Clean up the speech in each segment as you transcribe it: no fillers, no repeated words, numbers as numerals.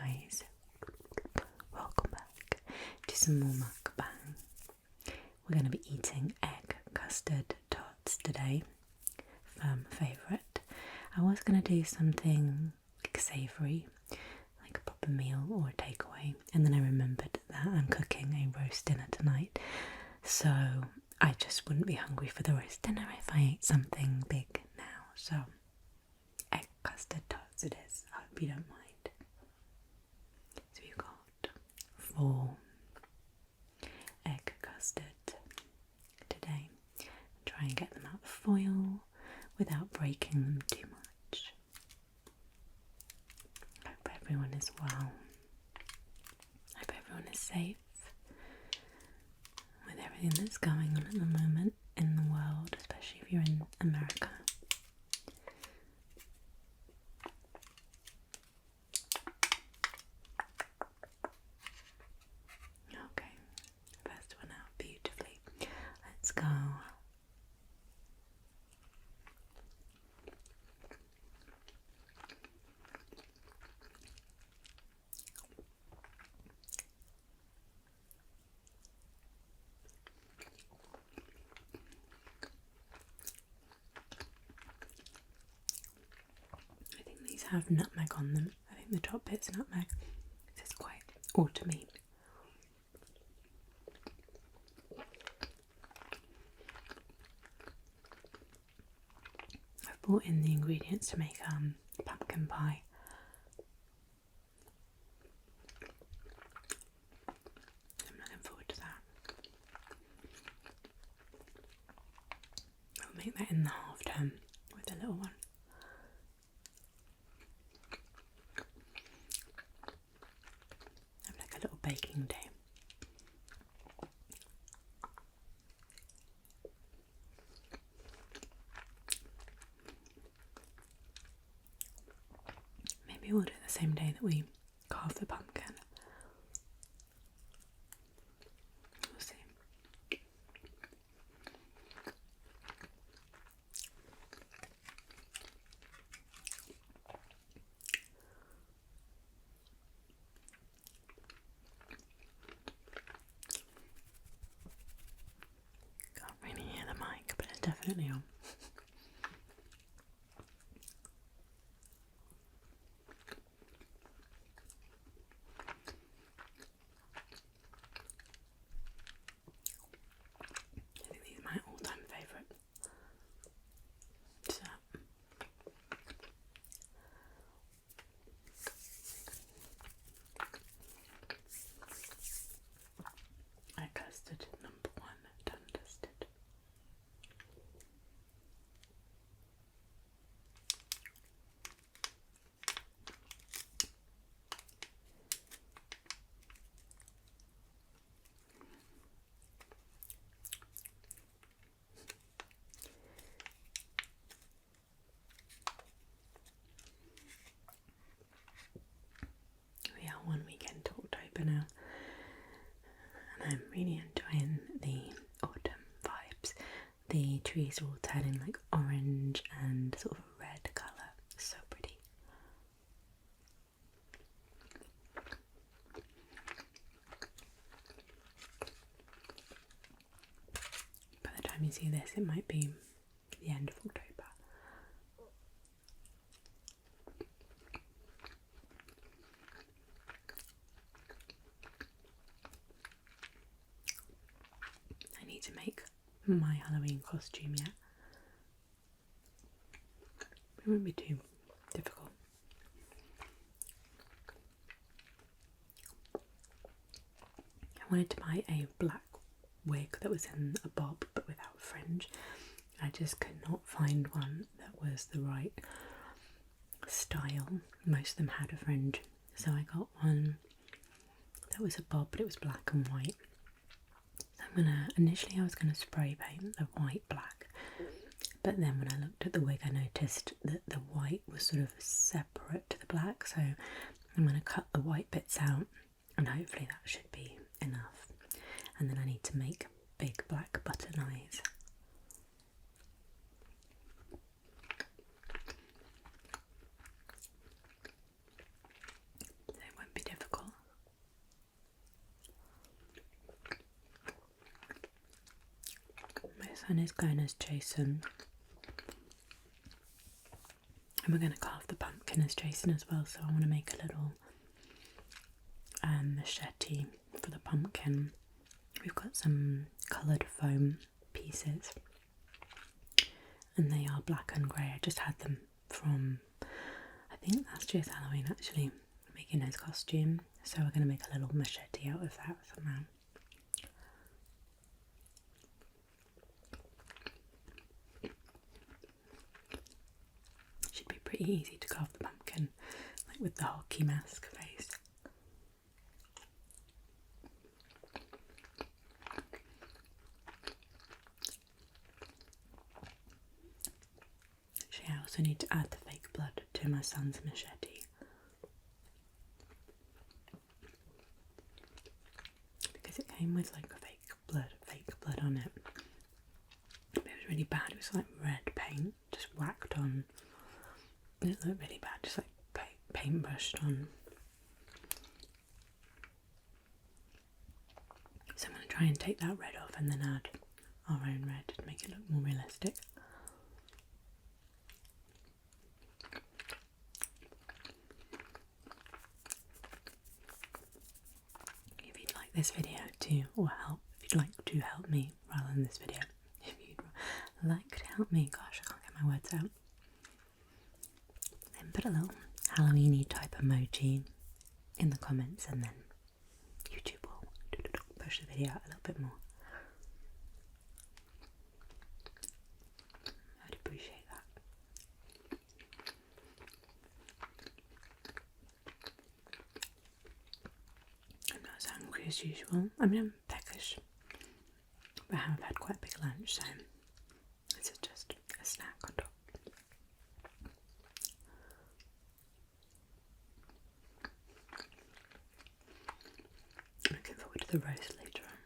guys, welcome back to some more mukbang. We're going to be eating egg custard tarts today, firm favourite. I was going to do something like savoury, like a proper meal or a takeaway, and then I remembered that I'm cooking a roast dinner tonight, so I just wouldn't be hungry for the roast dinner if I ate something big now, so egg custard tarts it is. I hope you don't mind. So we've got 4 egg custard today. Try and get them out of foil without breaking them too much. Hope everyone is well. Hope everyone is safe with everything that's going on at the moment in the world, especially if you're in America. Okay, first one out beautifully. Let's go. I think these have nutmeg on them. I think the top bit's nutmeg. This is quite autumny. I've brought in the ingredients to make pumpkin pie. I'm looking forward to that. I'll make that in the half term with the little one. Have like a little baking day. Maybe we'll do it the same day that we carve the pumpkin. We'll see. Can't really hear the mic, but it's definitely on. I think these are my all-time favourite. So, egg custard number 1 done dusted. We are 1 week into October now, and I'm really enjoying the autumn vibes. The trees are all turning like orange and sort of a red colour. So pretty. By the time you see this, it might be the end of October. I need to make my Halloween costume yet. It won't be too difficult. I wanted to buy a black wig that was in a bob but without fringe. I just could not find one that was the right style. Most of them had a fringe, so I got one that was a bob but it was black and white. So initially I was gonna spray paint the white black, but then when I looked at the wig I noticed that the white was sort of separate to the black, so I'm gonna cut the white bits out and hopefully that should be enough. And then I need to make big black button eyes. So it won't be sun is going as Jason. And we're going to carve the pumpkin as Jason as well, so I want to make a little machete for the pumpkin. We've got some coloured foam pieces and they are black and grey. I just had them from, I think last year's Halloween actually, making his costume. So we're going to make a little machete out of that somehow. Should be pretty easy to carve the pumpkin, like with the hockey mask face. Actually, I also need to add the fake blood to my son's machete. Because it came with like fake blood on it. But it was really bad, it was like red paint just whacked on. It looked really bad, just like paint brushed on. So I'm going to try and take that red off and then add our own red to make it look more realistic. If you'd like this video to, or help, if you'd like to help me rather than this video, if you'd like to help me, gosh, I can't get my words out. Then put a little Halloween-y type emoji in the comments and then YouTube will push the video out a little bit more. I'd appreciate that. I'm not as hungry as usual. I mean, I'm peckish, but I have had quite a big lunch, so this is just a snack on top. I'm looking forward to the roast later on.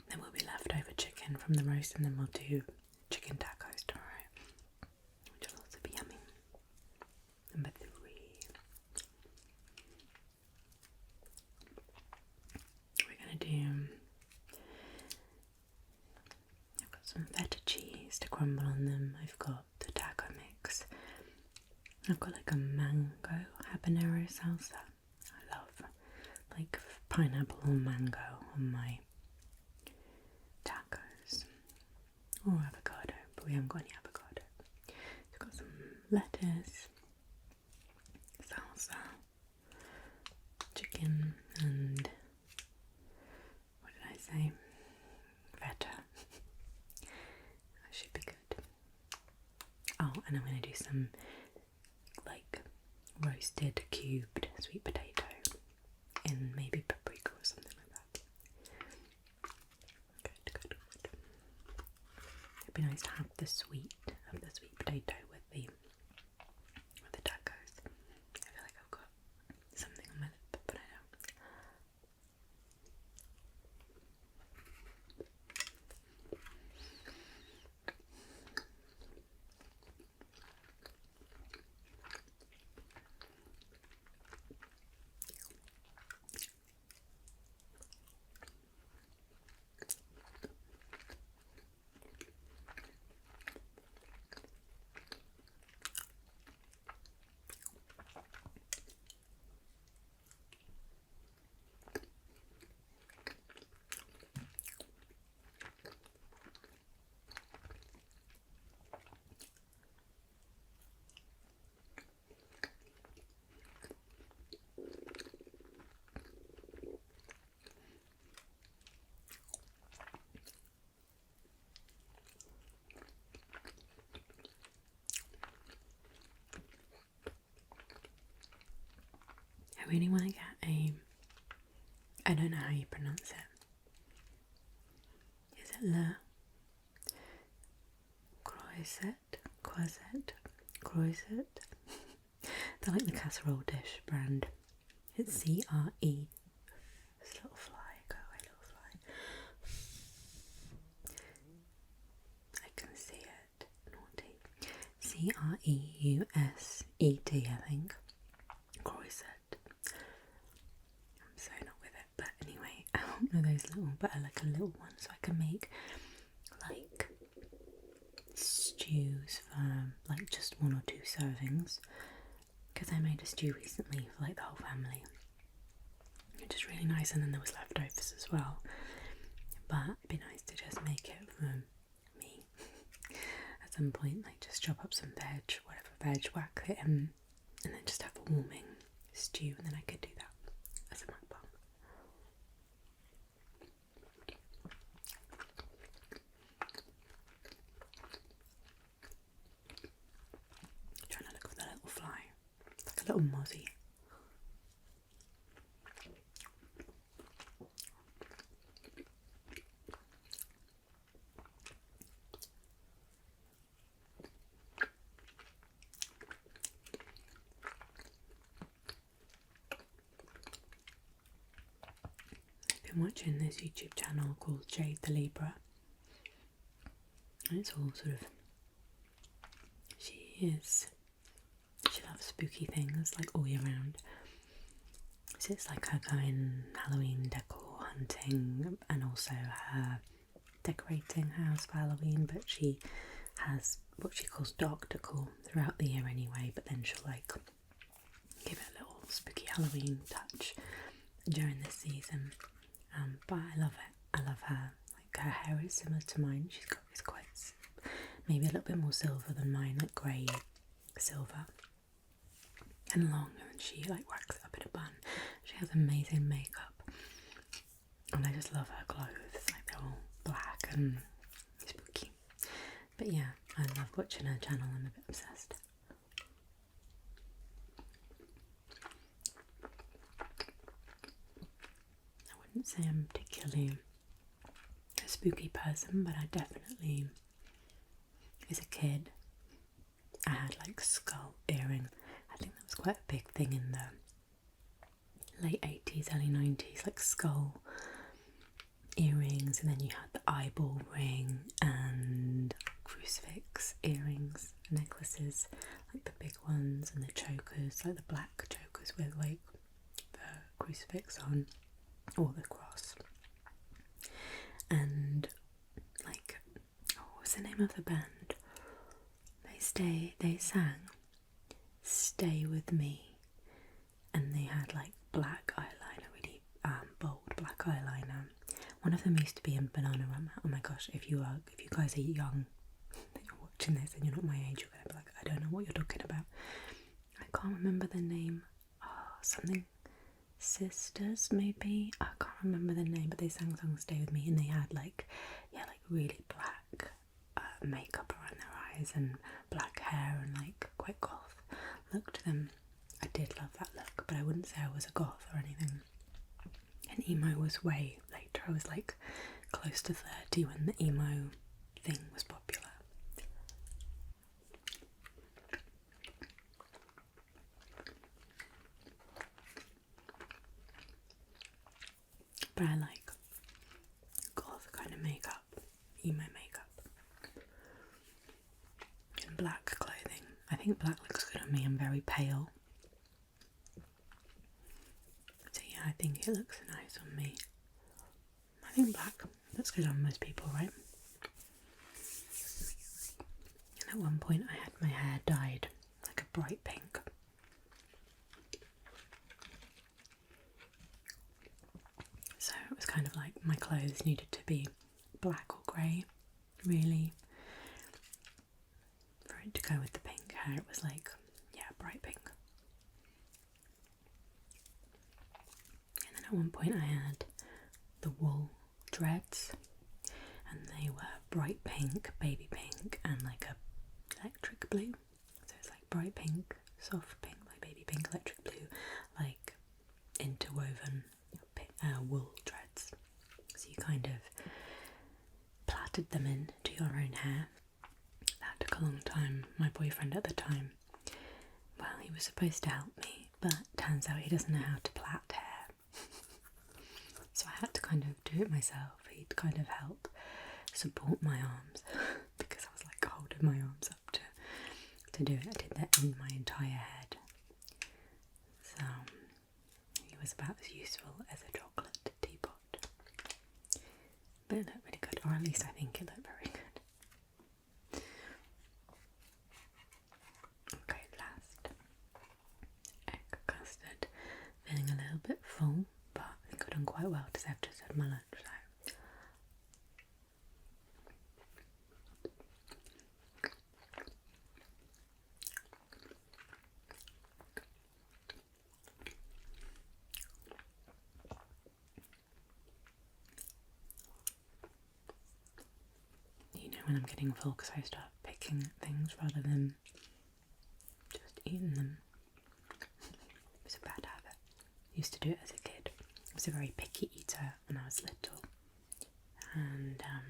There will be leftover chicken from the roast, and then we'll do chicken tacos tomorrow, which will also be yummy. Number 3. We're going to do, I've got some feta cheese to crumble on them. I've got the taco mix. I've got like a mango habanero salsa. I love like pineapple or mango on my tacos. Or avocado, but we haven't got any avocado. We've got some lettuce, salsa, chicken, and what did I say? Feta. That should be good. Oh, and I'm going to do some like roasted cubed sweet potato in maybe paprika or something like that. Good. It'd be nice to have the sweet of the sweet potato with the tacos. I feel like I've got something on my lip, but I don't. I really want to get I don't know how you pronounce it. Is it Le Croisette? They're like the casserole dish brand. It's C-R-E. This little fly, go away little fly. I can see it. Naughty. C-R-E-Z-E-T-T-E. Crousset, I think. Croisette. I'm so not with it, but anyway, I want one of those little, but I like a little one, so I can make like stews for like just 1 or 2 servings. Because I made a stew recently for like the whole family, which is really nice, and then there was leftovers as well. But it'd be nice to just make it for me at some point, like just chop up some veg, whatever veg, whack it in, and then just have a warming stew, and then I could do that as a mukbang. Trying to look for the little fly, like a little mozzie. I'm watching this YouTube channel called Jade the Libra, and it's all sort of, she loves spooky things like all year round, so it's like her going Halloween decor hunting and also her decorating her house for Halloween, but she has what she calls dark decor throughout the year anyway, but then she'll like give it a little spooky Halloween touch during this season. But I love it. I love her. Like her hair is similar to mine. It's quite maybe a little bit more silver than mine, like grey silver and long. And then she like whacks it up in a bun. She has amazing makeup, and I just love her clothes. Like they're all black and spooky. But yeah, I love watching her channel. I'm a bit obsessed. I wouldn't say I'm particularly a spooky person, but I definitely, as a kid, I had like skull earring. I think that was quite a big thing in the late 80s, early 90s, like skull earrings, and then you had the eyeball ring and crucifix earrings, necklaces, like the big ones, and the chokers, like the black chokers with like the crucifix on, or the cross. And like, what was the name of the band? They sang Stay With Me, and they had like black eyeliner, really bold black eyeliner. One of them used to be in Bananarama. Oh my gosh, if you guys are young and you're watching this and you're not my age, you're gonna be like, I don't know what you're talking about. I can't remember the name. Something Sisters, maybe. I can't remember the name, but they sang the song Stay With Me, and they had like really black makeup around their eyes and black hair and like quite goth look to them. I did love that look, but I wouldn't say I was a goth or anything. And emo was way later. I was like close to 30 when the emo thing was popular. But I like goth kind of makeup, emo makeup, and black clothing. I think black looks good on me. I'm very pale, so yeah, I think it looks nice on me. I think black looks good on most people, right? And at one point I had my hair dyed like a bright pink. So it was kind of like my clothes needed to be black or grey, really. For it to go with the pink hair, it was like, yeah, bright pink. And then at one point I had the wool dreads, and they were bright pink, baby pink, and like a electric blue. So it's like bright pink, soft pink, like baby pink, electric blue, like interwoven wool dreads. So you kind of plaited them into your own hair. That took a long time. My boyfriend at the time, well, he was supposed to help me, but turns out he doesn't know how to plait hair. So I had to kind of do it myself. He'd kind of help support my arms because I was like holding my arms up to to do it. I did that in my entire head. So it was about as useful as a chocolate teapot. But it looked really good, or at least I think it looked very good. Okay, last egg custard. Feeling a little bit full, but I think I've done quite well because I've just had my lunch. So. You know when I'm getting full because I start picking at things rather than just eating them. It's a bad habit. I used to do it as a kid. I was a very picky eater when I was little, and I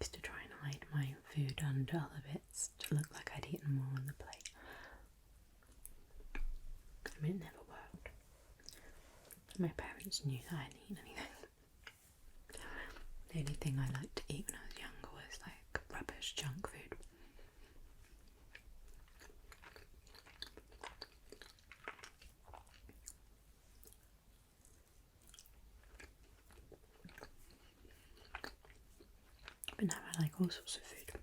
used to try and hide my food under other bits to look like I'd eaten more on the plate. I mean, it never worked. My parents knew that I hadn't eaten anything. The only thing I liked to eat when I was younger was like rubbish junk food. But now I like all sorts of food.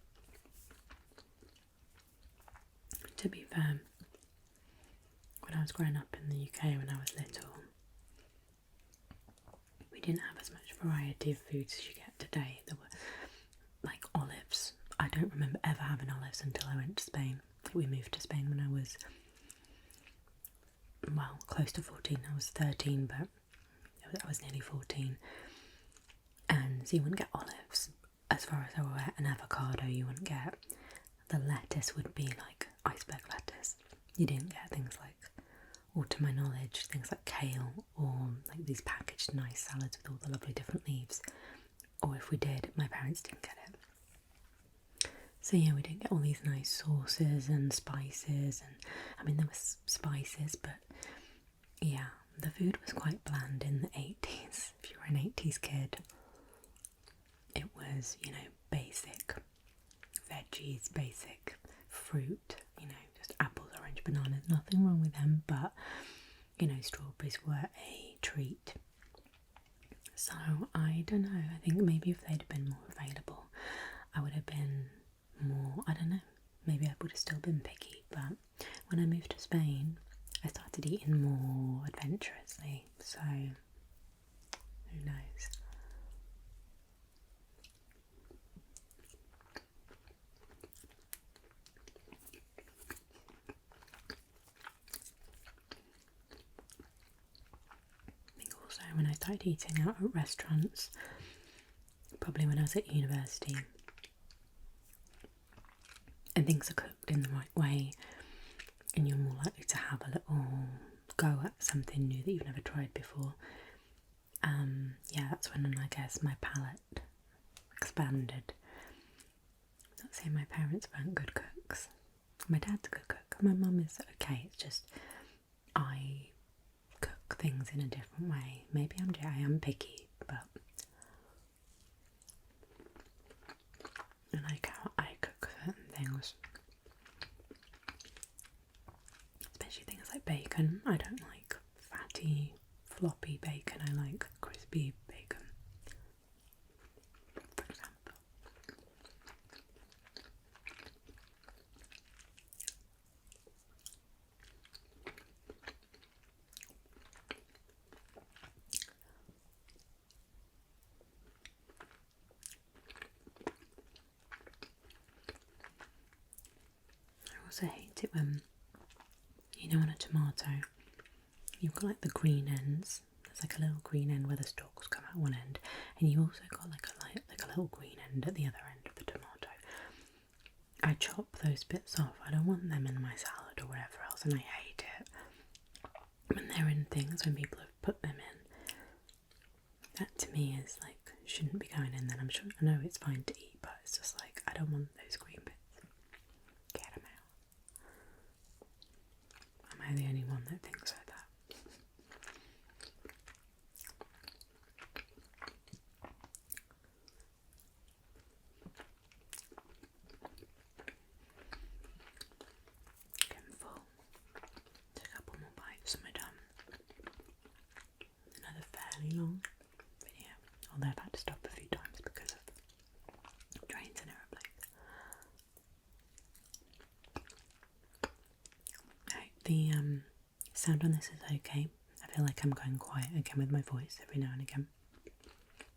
To be fair, when I was growing up in the UK when I was little, we didn't have as much variety of foods as you get today. There were like olives. I don't remember ever having olives until I went to Spain. We moved to Spain when I was, well, close to 14. I was 13, but I was nearly 14. And so you wouldn't get olives. As far as I were, an avocado you wouldn't get. The lettuce would be like iceberg lettuce. You didn't get things like, or to my knowledge, things like kale or like these packaged nice salads with all the lovely different leaves. Or if we did, my parents didn't get it. So yeah, we didn't get all these nice sauces and spices, and I mean there was spices, but yeah, the food was quite bland in the 80s. If you were an 80s kid, it was, you know, basic veggies, basic fruit, you know, just apples, orange, bananas, nothing wrong with them, but, you know, strawberries were a treat. So, I don't know, I think maybe if they'd been more available, I would have been more, I don't know, maybe I would have still been picky, but when I moved to Spain, I started eating more adventurously, so, who knows. Also, when I started eating out at restaurants, probably when I was at university, and things are cooked in the right way, and you're more likely to have a little go at something new that you've never tried before. Yeah, that's when I guess my palate expanded. I'm not saying my parents weren't good cooks. My dad's a good cook. My mum is okay. It's just I cook things in a different way. Maybe I am picky, but I like how I cook certain things. Especially things like bacon. I don't like fatty, floppy bacon. I like crispy bacon, for example. I also hate it when, you know, on a tomato, you've got like the green ends. There's like a little green end where the stalks come out one end, and you've also got like a little green end at the other end of the tomato. I chop those bits off. I don't want them in my salad or whatever else, and I hate it when they're in things when people have put them in. That to me is like shouldn't be going in. Then I'm sure I know it's fine to eat, but it's just like I don't want those green bits. Get them out. Am I the only one that thinks like that? really long video, although I've had to stop a few times because of trains and aeroplanes. Right, the sound on this is okay. I feel like I'm going quiet again with my voice every now and again,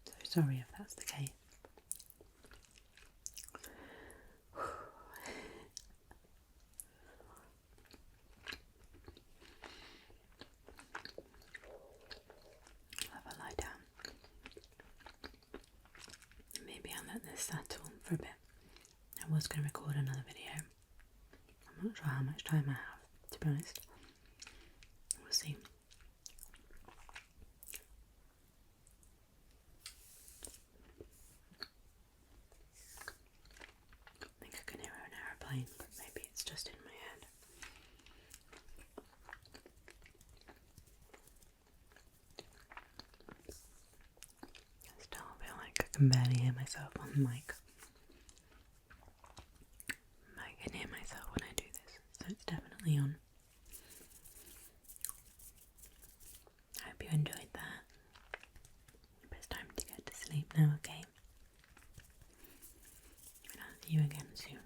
so sorry if that's the case. I'll have a lie down. Maybe I'll let this settle for a bit. I was going to record another video. I'm not sure how much time I have, to be honest. We'll see. I think I can hear an aeroplane, but maybe it's just in my head. I still feel like I can barely hear myself on the mic. I can hear myself when I do this, so it's definitely on. I hope you enjoyed that. But it's time to get to sleep now, okay? And I'll see you again soon.